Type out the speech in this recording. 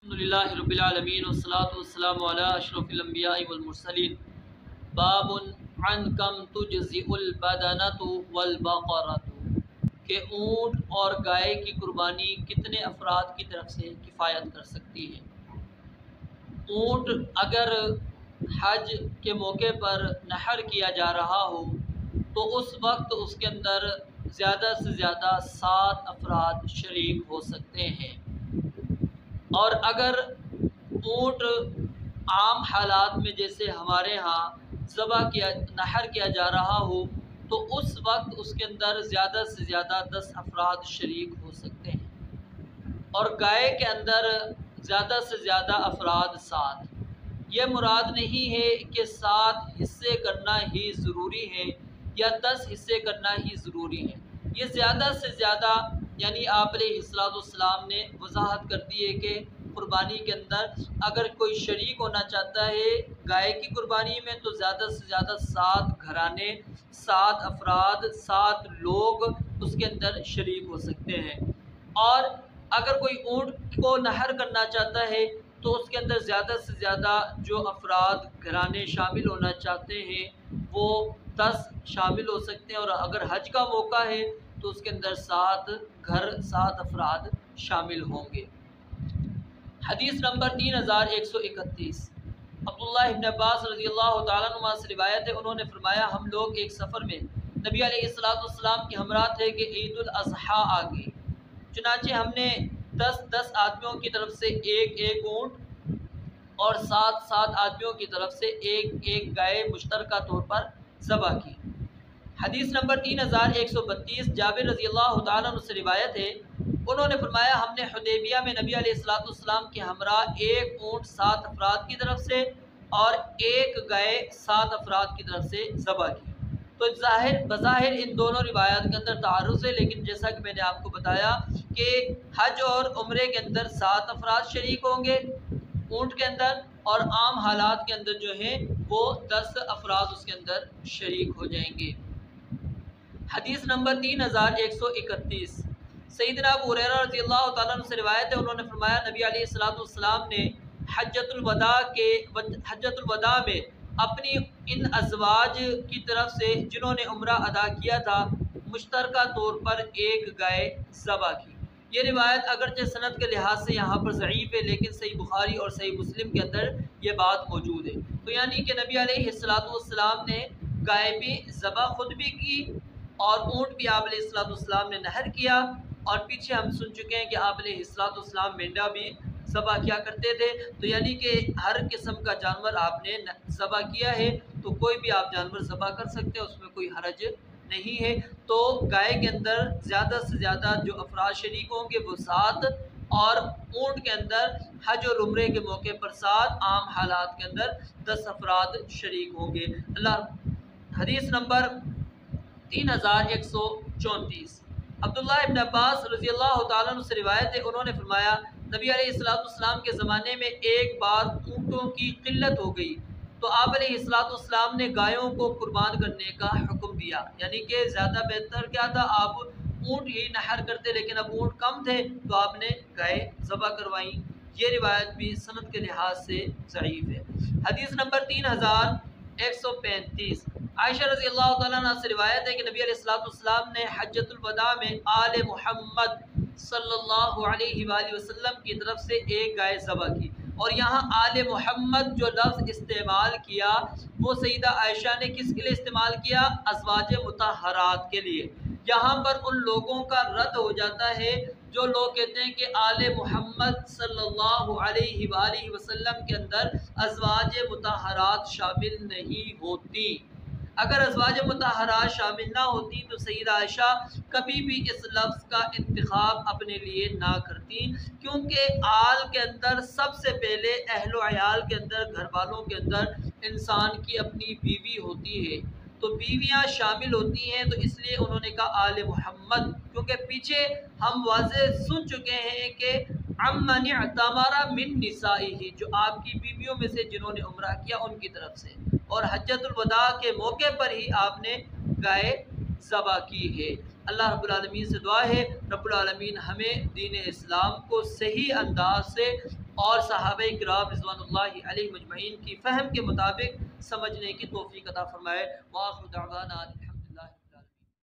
الحمدللہ رب العالمین والصلاة والسلام علی اشرف الانبیاء والمرسلین باب عن کم تجزئ البدنۃ والبقرۃ کہ اونٹ اور گائے کی قربانی کتنے افراد کی طرف سے کفایت کر سکتی ہے۔ اونٹ اگر حج کے موقع پر نحر کیا جا رہا ہو تو اس وقت اس کے اندر زیادہ سے زیادہ 7 افراد شریک ہو سکتے ہیں، اور اگر اونٹ عام حالات میں جیسے ہمارے ہاں نحر کیا جا رہا ہو تو اس وقت اس کے اندر زیادہ سے زیادہ 10 افراد شریک ہو سکتے ہیں، اور گائے کے اندر زیادہ سے زیادہ افراد 7۔ یہ مراد نہیں ہے کہ 7 حصے کرنا ہی ضروری ہے یا 10 حصے کرنا ہی ضروری ہے، یہ زیادہ سے زیادہ یعنی آپ علیہ السلام نے وضاحت کر دی ہے کہ قربانی کے اندر اگر کوئی شریک ہونا چاہتا ہے گائے کی قربانی میں تو زیادہ سے زیادہ 7 گھرانے، 7 افراد، 7 لوگ اس کے اندر شریک ہو سکتے ہیں، اور اگر کوئی اونٹ کو نحر کرنا چاہتا ہے تو اس کے اندر زیادہ سے زیادہ جو افراد گھرانے شامل ہونا چاہتے ہیں وہ 10 شامل ہو سکتے ہیں، اور اگر حج کا موقع ہے تو اس کے اندر 7 گھر، 7 افراد شامل ہوں گے۔ حدیث نمبر 3131، عبداللہ ابن عباس رضی اللہ تعالیٰ عنہ سے روایت ہے، انہوں نے فرمایا ہم لوگ ایک سفر میں نبی علیہ السلام کے ہمراہ تھے کہ عید الاضحیٰ آ گئی، چنانچہ ہم نے 10 آدمیوں کی طرف سے ایک اونٹ اور 7 آدمیوں کی طرف سے ایک گائے مشترکہ طور پر ذبح کی۔ حدیث نمبر 3132، جابر رضی اللہ تعالیٰ عنہ سے روایت ہے، انہوں نے فرمایا ہم نے حدیبیہ میں نبی علیہ السلام کے ہمراہ ایک اونٹ 7 افراد کی طرف سے اور ایک گائے 7 افراد کی طرف سے ذبح کی۔ تو بظاہر ان دونوں روایات کے اندر تعارض ہے، لیکن جیسا کہ میں نے آپ کو بتایا کہ حج اور عمرے کے اندر 7 افراد شریک ہوں گے اونٹ کے اندر، اور عام حالات کے اندر جو ہیں وہ 10 افراد اس کے اندر شریک ہو جائیں گے۔ حدیث نمبر 3131، سیدنا ابو ہریرہ رضی اللہ تعالیٰ عنہ سے روایت ہے، انہوں نے فرمایا نبی علیہ السلام نے حجۃ الوداع میں اپنی ان ازواج کی طرف سے جنہوں نے عمرہ ادا کیا تھا مشترکہ طور پر ایک گائے ذبح کی۔ یہ روایت اگرچہ سند کے لحاظ سے یہاں پر ضعیف ہے، لیکن صحیح بخاری اور صحیح مسلم کے اندر یہ بات موجود ہے، تو یعنی کہ نبی علیہ السلام نے گائے بھی ذبح خود بھی کی اور اونٹ بھی آپ علیہ السلام نے نحر کیا، اور پیچھے ہم سن چکے ہیں کہ آپ علیہ السلام مینڈا بھی ذبح کیا کرتے تھے، تو یعنی کہ ہر قسم کا جانور آپ نے ذبح کیا ہے، تو کوئی بھی آپ جانور ذبح کر سکتے ہیں، اس میں کوئی حرج نہیں ہے۔ تو گائے کے اندر زیادہ سے زیادہ جو افراد شریک ہوں گے وہ 7، اور اونٹ کے اندر حج اور عمرے کے موقع پر 7، عام حالات کے اندر 10 افراد شریک ہوں گے۔ حدیث نمبر 3134، عبداللہ ابن عباس رضی اللہ تعالیٰ عنہ سے روایت ہے، انہوں نے فرمایا نبی علیہ السلام کے زمانے میں ایک بار اونٹوں کی قلت ہو گئی تو آپ علیہ السلام نے گایوں کو قربان کرنے کا حکم دیا، یعنی کہ زیادہ بہتر کیا تھا، آپ اونٹ ہی نحر کرتے، لیکن اب اونٹ کم تھے تو آپ نے گائے ذبح کروائیں۔ یہ روایت بھی سند کے لحاظ سے ضعیف ہے۔ حدیث نمبر 3135، عائشہ رضی اللہ تعالیٰ عنہ سے روایت ہے کہ نبی علیہ السلام نے حجۃ الوداع میں آل محمد صلی اللہ علیہ وآلہ وسلم کی طرف سے ایک گائے ذبح کی، اور یہاں آل محمد جو لفظ استعمال کیا وہ سیدہ عائشہ نے کس کے لیے استعمال کیا؟ ازواج مطہرات کے لیے۔ یہاں پر ان لوگوں کا رد ہو جاتا ہے جو لوگ کہتے ہیں کہ آل محمد صلی اللہ علیہ وآلہ وسلم کے اندر ازواج مطہرات شامل نہیں ہوتی۔ اگر ازواج مطہرات شامل نہ ہوتی تو سیدہ عائشہ کبھی بھی اس لفظ کا انتخاب اپنے لیے نہ کرتی، کیونکہ آل کے اندر سب سے پہلے اہل و عیال کے اندر، گھر والوں کے اندر انسان کی اپنی بیوی ہوتی ہے، تو بیویاں شامل ہوتی ہیں، تو اس لیے انہوں نے کہا آل محمد، کیونکہ پیچھے ہم واضح سن چکے ہیں کہ عمن اعتمر من نسائہ، جو آپ کی بیویوں میں سے جنہوں نے عمرہ کیا ان کی طرف سے، اور حجۃ الوداع کے موقع پر ہی آپ نے گائے ذبح کی ہے۔ اللہ رب العالمین سے دعا ہے رب العالمین ہمیں دین اسلام کو صحیح انداز سے اور صحابہ کرام رضوان اللہ علیہ مجمعین کی فہم کے مطابق سمجھنے کی توفیق عطا فرمائے۔ وآخر دعوانا